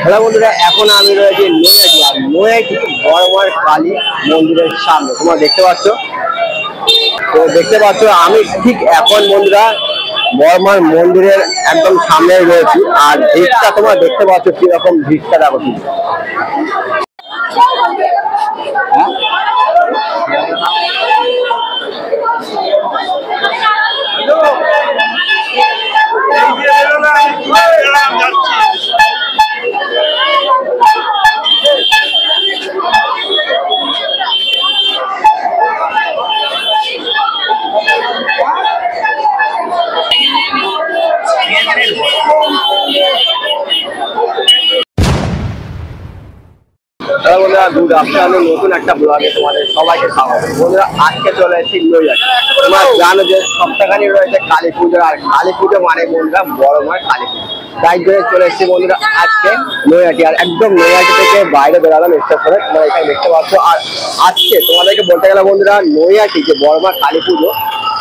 Hello বন্ধুরা, এখন আমি রয়েছি নৈহাটি। আর নৈহাটি বড়মার কালী মন্দিরের সামনে তোমরা দেখতে পাচ্ছ। তো দেখতে পাচ্ছ আমি ঠিক এখন বন্ধুরা বড়মার মন্দিরের একদম সামনে রয়েছি। আর ভিড়টা তোমরা দেখতে পাচ্ছ কিরকম ভিড়টা দেখো। বন্ধুরা, গুড আফটারনুন। নতুন একটা ব্লগে তোমাদের সবাইকে স্বাগত। বন্ধুরা, আজকে চলে এসেছি নৈহাটি। তোমরা জানো যে সপ্তাহখানি রয়েছে কালী পুজো, আর কালী পুজো মানে বন্ধুরা বড়মার কালী পুজো। তাই জন্য চলে এসেছি বন্ধুরা আজকে নৈহাটি। আর একদম নৈহাটি থেকে বাইরে বেরালাম স্টেশনে, তোমরা এখানে দেখতে পাচ্ছ। আর আজকে তোমাদেরকে বলতে গেলে বন্ধুরা নৈহাটি যে বড়মার কালী পুজো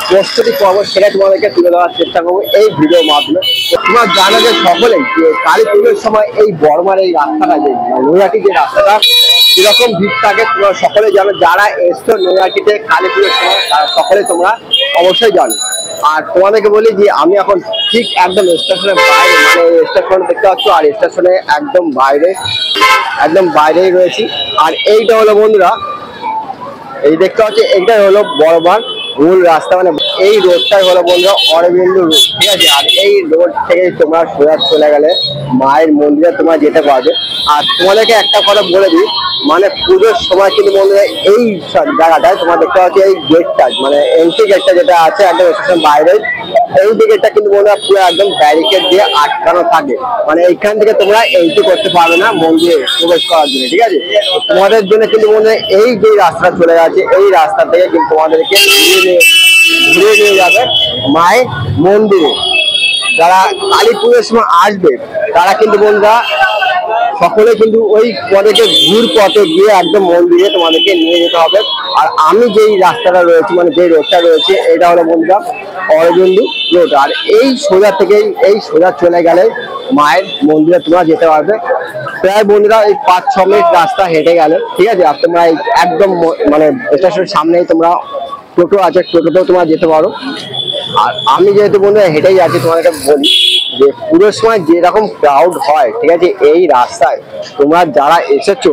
প্রস্তুতি পর্ব সেটা তোমাদেরকে তুলে দেওয়ার চেষ্টা করবো এই ভিডিওর মাধ্যমে। তোমরা জানো যে সকলেই যে কালী পুজোর সময় এই বড়মার এই রাস্তাটা যে নৈহাটি যে রাস্তাটা কিরকম ভিড় থাকে তোমরা সকলে জানো। যারা এসছো নৈহাটিতে কালী পুজোর সময় তারা সকলে তোমরা অবশ্যই জানো। আর তোমাদেরকে বলি যে আমি এখন ঠিক একদম স্টেশনের বাইরে, মানে স্টেশন দেখতে পাচ্ছ, আর স্টেশনে একদম বাইরেই রয়েছি। আর এইটা হলো বন্ধুরা, এই দেখতে পাচ্ছি এইটাই হলো বড়মার মূল রাস্তা, মানে এই রোডটাই হলো বন্ধুরা অরবিন্দ রোড, ঠিক আছে। আর এই রোড থেকে তোমরা সোজা চলে গেলে মায়ের মন্দিরে তোমরা যেতে পারবে। আর তোমাদেরকে একটা কথা বলে দিই, মানে পুজোর সময় কিন্তু বন্ধুরা এই জায়গাটায় তোমরা দেখতে পাচ্ছ এই গেটটা, মানে এন্ট্রি গেটটা যেটা আছে একদম স্টেশন বাইরে, এই গেটটা কিন্তু বন্ধুরা পুরো একদম ব্যারিকেড দিয়ে আটকানো থাকে। মানে এইখান থেকে তোমরা এন্ট্রি করতে পারবে না মন্দিরে প্রবেশ করার জন্য, ঠিক আছে। তোমাদের জন্য কিন্তু বন্ধুরা এই যে রাস্তাটা চলে গেছে এই রাস্তা থেকে কিন্তু তোমাদেরকে ঘুরে নিয়ে যাবে মায়ের মন্দিরে। যারা কালী পুজোর সময় আসবে তারা কিন্তু বন্ধুরা সকলে কিন্তু ওই পথে ঘুর পথে গিয়ে একদম মন্দিরে তোমাদেরকে নিয়ে যেতে হবে। আর আমি যেই রাস্তাটা রয়েছে, মানে যে রোডটা রয়েছে এটা হলো বন্ধুরা অরবিন্দ রোড। আর এই সোজা থেকেই এই সোজা চলে গেলে মায়ের মন্দিরে তোমরা যেতে পারবে। প্রায় বন্ধুরা এই 5-6 মিনিট রাস্তা হেঁটে গেলে, ঠিক আছে। আর তোমরা একদম মানে স্টেশনের সামনেই তোমরা টোটো আছে, টোটোতেও তোমরা যেতে পারো। আর আমি যেহেতু বন্ধুরা হেঁটেই যাচ্ছি, তোমাদেরকে বলি যে পুরোর সময় যেরকম ক্রাউড হয়, ঠিক আছে, এই রাস্তায় তোমরা যারা এসেছো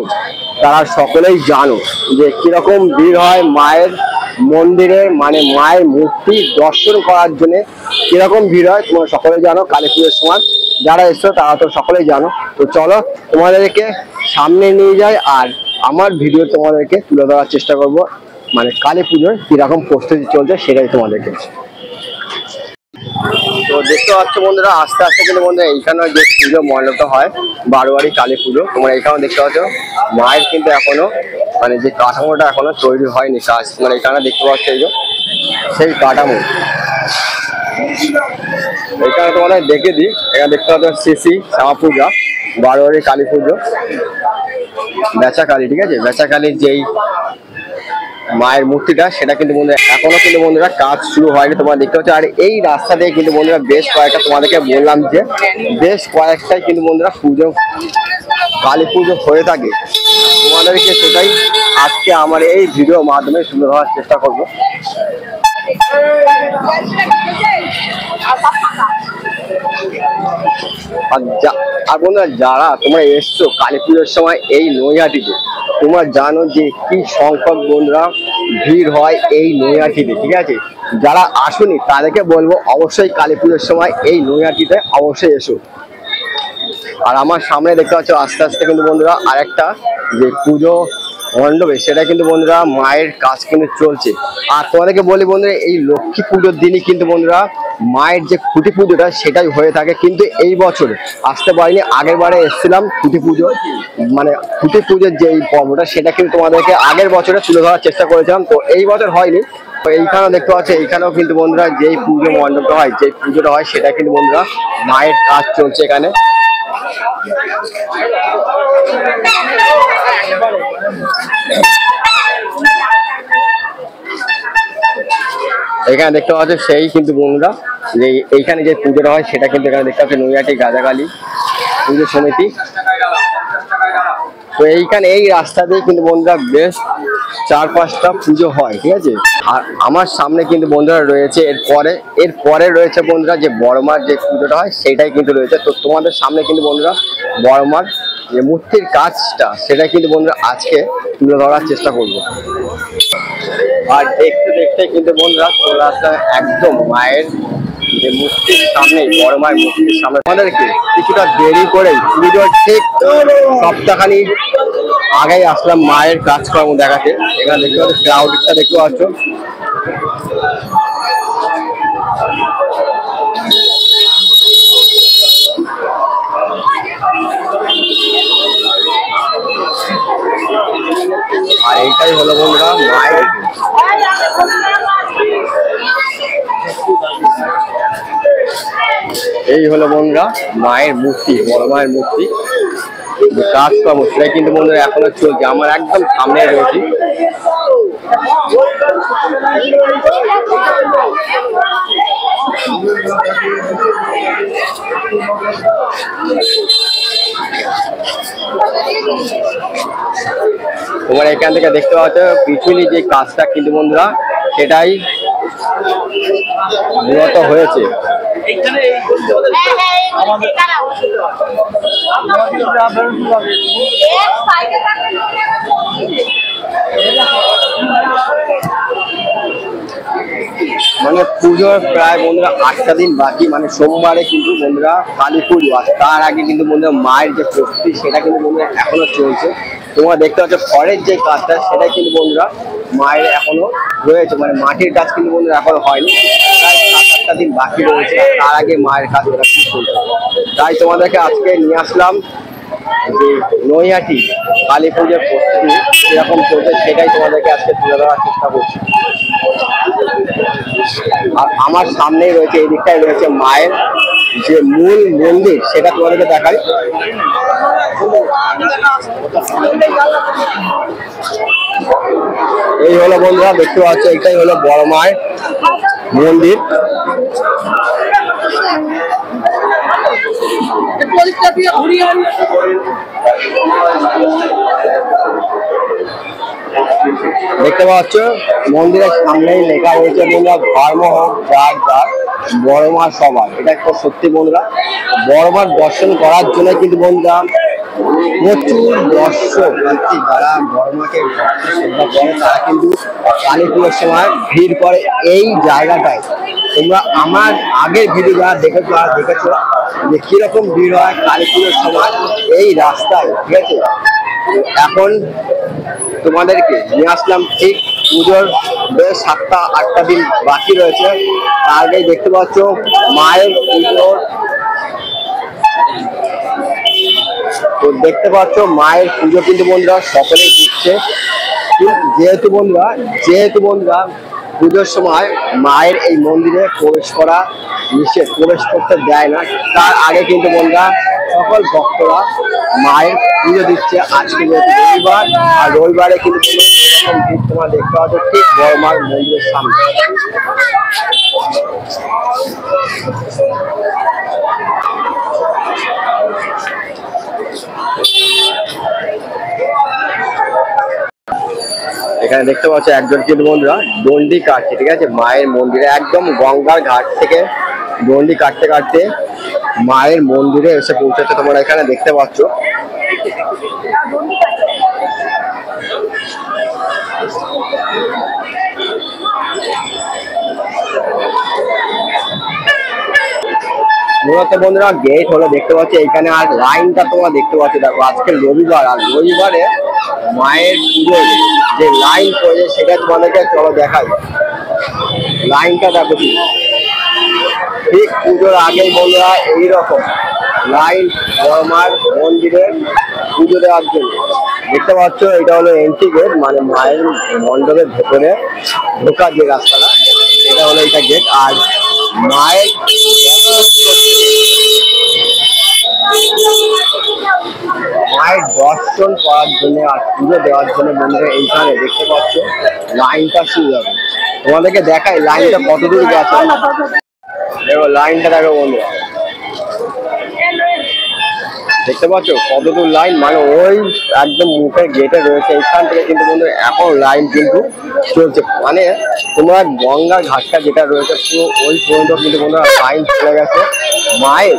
তারা সকলেই জানো যে কিরকম ভিড় হয় মায়ের মন্দিরে, মানে মায়ের মূর্তি দর্শন করার জন্য কিরকম ভিড় হয় তোমরা সকলে জানো। কালী পুজোর সময় যারা এসছো তারা তো সকলেই জানো। তো চলো তোমাদেরকে সামনে নিয়ে যাই, আর আমার ভিডিও তোমাদেরকে তুলে দেওয়ার চেষ্টা করবো, মানে কালী পুজোর কিরকম প্রস্তুতি চলছে সেটাই তোমাদেরকে। তো দেখতে পাচ্ছ বন্ধুরা আস্তে আস্তে কিন্তু বন্ধুরা এইখানে যে পুজো মণ্ডপটা হয় বারোয়ারি কালী পুজো, তোমরা এইখানে দেখতে পাচ্ছ মায়ের কিন্তু এখনো মানে যে কাঠামোটা এখনো তৈরি হয়নি কাজ, মানে এখানে দেখতে পাচ্ছ এই যে সেই কাঠামো। এখানে তোমাদের দেখে দিই, এখানে দেখতে পাচ্ছ শ্রী শ্যামা পূজা বারোয়ারি কালী পুজো বেচাকালী, ঠিক আছে। বেচাকালীর যেই মায়ের মূর্তিটা সেটা কিন্তু বন্ধুরা এখনো কিন্তু বন্ধুরা কাজ শুরু হয়নি, তোমরা দেখতে পাচ্ছ। আর এই রাস্তা দিয়ে কিন্তু বন্ধুরা বেশ কয়েকটা, তোমাদেরকে বললাম যে বেশ কয়েকটাই কিন্তু বন্ধুরা পুজো কালী পুজো হয়ে থাকে। তোমাদেরকে সেটাই আজকে আমার এই ভিডিওর মাধ্যমে তুলে ধরার চেষ্টা করবো। আর বন্ধুরা যারা তোমরা এসছো কালী পুজোর সময় এই নৈহাটিতে, তোমরা জানো যে কি সংখ্যক বন্ধুরা ভিড় হয় এই নৈহাটিতে, ঠিক আছে। যারা আসুনি তাদেরকে বলবো অবশ্যই কালী পুজোর সময় এই নৈহাটিতে অবশ্যই এসো। আর আমার সামনে দেখতে পাচ্ছ আস্তে আস্তে কিন্তু বন্ধুরা আরেকটা যে পুজো মণ্ডপে সেটা কিন্তু বন্ধুরা মায়ের কাজ কিন্তু চলছে। আর তোমাদেরকে বলি বন্ধুরা এই লক্ষ্মী পুজোর দিনই কিন্তু বন্ধুরা মায়ের যে খুঁটি পুজোটা সেটাই হয়ে থাকে, কিন্তু এই বছর আসতে পারিনি। আগের বারে এসেছিলাম খুঁটি পুজো, মানে খুঁটি পুজোর যে এই পর্বটা সেটা কিন্তু তোমাদেরকে আগের বছরে তুলে ধরার চেষ্টা করেছিলাম, তো এই বছর হয়নি। তো এইখানেও দেখতে পাচ্ছ এইখানেও কিন্তু বন্ধুরা যেই পুজো মণ্ডপটা হয়, যে পুজোটা হয় সেটা কিন্তু বন্ধুরা মায়ের কাজ চলছে এখানে। এখানে দেখতে পাচ্ছ সেই কিন্তু বন্ধুরা যে এইখানে যে পুজোটা হয় সেটা কিন্তু এখানে দেখতে পাচ্ছ নৈহাটি গাজাকালী পুজো সমিতি। তো এইখানে এই রাস্তা দিয়ে কিন্তু বন্ধুরা বেশ 4-5টা পুজো হয়, ঠিক আছে। আর আমার সামনে কিন্তু বন্ধুরা রয়েছে এরপরে রয়েছে বন্ধুরা যে বড়মার যে পুজোটা হয় সেটাই কিন্তু রয়েছে। তো তোমাদের সামনে কিন্তু বন্ধুরা বড়মার যে মূর্তির কাজটা সেটা কিন্তু বন্ধুরা আজকে তুলে ধরার চেষ্টা করবো। আর দেখতে দেখতে কিন্তু বন্ধুরা চলে আসলাম একদম মায়ের যে মূর্তির সামনে, বড় মায়ের মূর্তির সামনে। আমাদেরকে কিছুটা দেরি করে পুজোর ঠিক সপ্তাহখানি আগেই আসলাম মায়ের কাজকর্ম দেখাতে। এখানে দেখতে পাচ্ছ ক্রাউডটা দেখতে পাচ্ছ। আর এইটাই হলো বন্ধুরা মায়ের, এই হলো বন্ধুরা মায়ের মূর্তি, বড় মায়ের মূর্তি। কাজকর্ম সেটা কিন্তু বন্ধুরা এখনো চলছে, আমার একদম সামনে রয়েছে। তোমার এখান থেকে দেখতে পাচ্ছ পিছনে যে কাজটা কিন্তু বন্ধুরা সেটাই মূলত হয়েছে। মানে পুজোর প্রায় বন্ধুরা 8টা দিন বাকি, মানে সোমবারে কিন্তু বন্ধুরা কালী পুজো। আর তার আগে কিন্তু বন্ধুরা মায়ের যে প্রস্তুতি সেটা কিন্তু বন্ধুরা এখনো চলছে। তোমরা দেখতে পাচ্ছ ঘরের যে কাজটা সেটা কিন্তু বন্ধুরা মায়ের এখনো রয়েছে, মানে মাটির কাজ কিন্তু বন্ধুরা এখনো হয়নি, প্রায় 7-8টা দিন বাকি রয়েছে। তার আগে মায়ের কাজ ওরা কি চলছে, তাই তোমাদেরকে আজকে নিয়ে আসলাম যে নৈহাটি কালী পুজোর প্রস্তুতি কিরকম চলছে সেটাই তোমাদেরকে আজকে তুলে ধরার চেষ্টা করছি। আর আমার সামনেই রয়েছে, এই দিকটাই রয়েছে মায়ের যে মূল মন্দির, সেটা তোমাদেরকে দেখাই। এই হলো বন্ধুরা দেখতে পাচ্ছ, এটাই হলো বড় মায়ের মন্দির। দেখতে পাচ্ছ মন্দিরের সামনেই লেখা রয়েছে বন্ধুরা ধর্ম হোক যার যার, বড় মা সবার। এটা একটা সত্যি বন্ধুরা, বড় মার দর্শন করার জন্য কিন্তু বন্ধুরা প্রচুর দর্শক যারা বড় মাকে শ্রদ্ধা করে তারা কিন্তু কালী পুজোর সময় ভিড় করে এই জায়গাটায়। তোমরা আমার আগের ভিডিও যারা দেখেছো আর দেখেছো যে কিরকম ভিড় হয় কালী পুজোর সময় এই রাস্তায়, ঠিক আছে। এখন তোমাদেরকে নিয়ে আসলাম ঠিক পুজোর বেশ 7-8টা দিন বাকি রয়েছে। তার আগেই দেখতে পাচ্ছ মায়ের পুজোর, তো দেখতে পাচ্ছ মায়ের পুজো কিন্তু বন্ধুরা সকলেই দিচ্ছে। যেহেতু বন্ধুরা পুজোর সময় মায়ের এই মন্দিরে প্রবেশ করা নিষেধ, প্রবেশ করতে দেয় না। তার আগে কিন্তু বন্ধুরা সকল ভক্তরা মায়ের পুজো দিচ্ছে। আজকে যেহেতু রবিবার, আর রবিবারে কিন্তু এরকম ভিড় তোমরা দেখতে পাচ্ছ ঠিক বড় মায়ের মন্দিরের সামনে। এখানে দেখতে পাচ্ছ একজন কিন্তু বন্ধুরা দণ্ডি কাটছে, ঠিক আছে, মায়ের মন্দিরে একদম গঙ্গার ঘাট থেকে দণ্ডি কাটতে কাটতে মায়ের মন্দিরে এসে পৌঁছাচ্ছে। তোমরা এখানে দেখতে পাচ্ছ মূলত বন্ধুরা গেট হলো দেখতে পাচ্ছি এইখানে। আর লাইনটা তোমরা দেখতে পাচ্ছ, দেখো আজকে রবিবার, আর রবিবারে মায়ের পুজোর যে লাইন পড়েছে সেটা তোমাদেরকে চলো দেখাই। লাইনটা দেখো ঠিক পুজোর আগেই বন্ধুরা এইরকম লাইন বড় মার মন্দিরে পুজো দেওয়ার জন্য। দেখতে পাচ্ছ এটা হলো এন্ট্রি গেট, মানে মায়ের মণ্ডপের ভেতরে ঢোকার যে রাস্তাটা এটা হলো এটা গেট। আর মায়ের দর্শন করার জন্য আর পুজো দেওয়ার জন্য বন্ধুরা এইখানে দেখতে পাচ্ছ লাইনটা শুরু হবে। তোমাদেরকে দেখাই লাইনটা কত দূর গেছে। দেখো লাইনটা দেখো বন্ধুরা, দেখতে পাচ্ছ কতদূর লাইন, মানে ওই একদম মুখের গেটে রয়েছে, এইখান থেকে কিন্তু বন্ধুরা এখন লাইন কিন্তু চলছে। মানে তোমরা গঙ্গার ঘাটটা যেটা রয়েছে পুরো ওই পর্যন্ত কিন্তু বন্ধুরা লাইন চলে গেছে মায়ের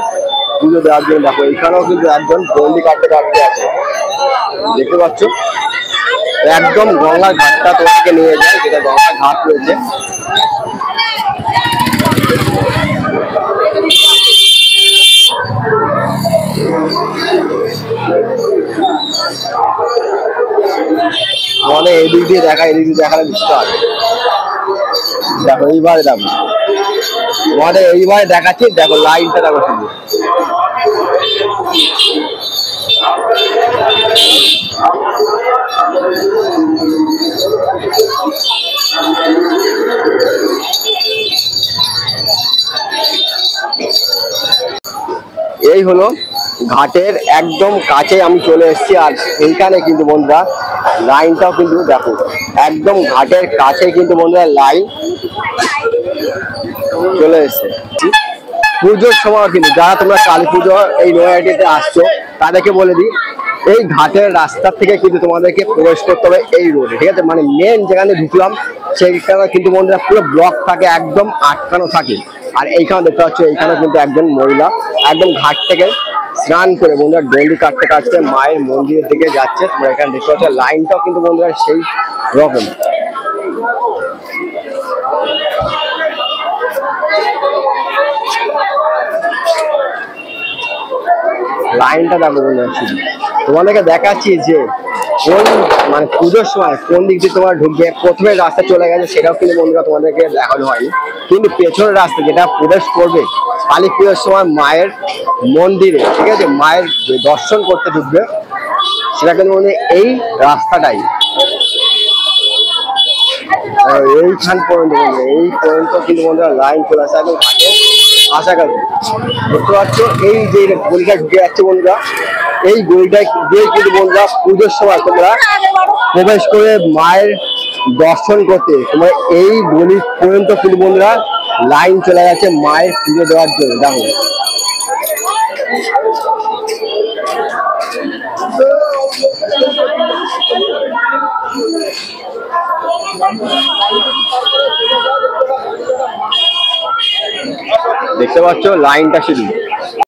পুজো দেওয়ার জন্য। দেখো এখানেও কিন্তু একজন গন্ডি কাটতে কাটতে আছে, দেখতে পাচ্ছ একদম গঙ্গার ঘাটটা তোমাকে নিয়ে যায়, যেটা গঙ্গার ঘাট রয়েছে। মানে এদিক দিয়ে দেখা, এদিক দিয়ে দেখালে বুঝতে হবে। দেখো এইবারে দেখো, তোমাদের এইবারে দেখাচ্ছি, দেখো লাইনটা দেখো শুধু। এই হলো ঘাটের একদম কাছে আমি চলে এসেছি, আর এইখানে কিন্তু বন্ধুরা লাইনটাও কিন্তু দেখো একদম ঘাটের কাছে কিন্তু বন্ধুরা লাইন চলে এসছে। পুজোর সময় কিন্তু যারা তোমরা কালী পুজো এই নয়াটিতে আসছো তাদেরকে বলে দিই, এই ঘাটের রাস্তা থেকে কিন্তু তোমাদেরকে প্রবেশ করতে হবে এই রোডে, ঠিক আছে? মানে মেন যেখানে ঢুকলাম সেইখানে কিন্তু বন্ধুরা পুরো ব্লক থাকে, একদম আটকানো থাকে। আর এইখানে দেখতে পাচ্ছ এইখানে কিন্তু একজন মহিলা একদম ঘাট থেকে স্নান করে বন্ধুরা ডন্ডি কাটতে কাটতে মায়ের মন্দিরের দিকে যাচ্ছে। তোমরা এখানে দেখতে পাচ্ছ লাইনটাও কিন্তু বন্ধুরা সেই রকম। লাইনটা দেখো বন্ধুরা, তোমাদেরকে দেখাচ্ছি যে কোন মানে পুজোর সময় কোন দিক দিয়ে তোমার ঢুকবে। প্রথমে রাস্তা চলে গেছে সেটাও কিন্তু বন্ধুরা তোমাদেরকে দেখানো হয়নি, কিন্তু পেছনের রাস্তা যেটা প্রবেশ করবে কালী পুজোর সময় মায়ের মন্দিরে, ঠিক আছে, মায়ের দর্শন করতে ঢুকবে, সেটা কিন্তু এই রাস্তাটাই এইখান পর্যন্ত, এই পর্যন্ত কিন্তু বন্ধুরা লাইন চলে আসে একদম কাছাকাছি। দেখতে পাচ্ছ এই যে গলিটা ঢুকে যাচ্ছে বন্ধুরা, এই গলিটা দিয়ে কিন্তু বন্ধুরা পুজোর সময় তোমরা প্রবেশ করে মায়ের দর্শন করতে, তোমরা এই গলি পর্যন্ত কিন্তু বন্ধুরা লাইন চলে গেছে মায়ের পুজো দেওয়ার জন্য। দেখো দেখতে পাচ্ছ লাইনটা শুধু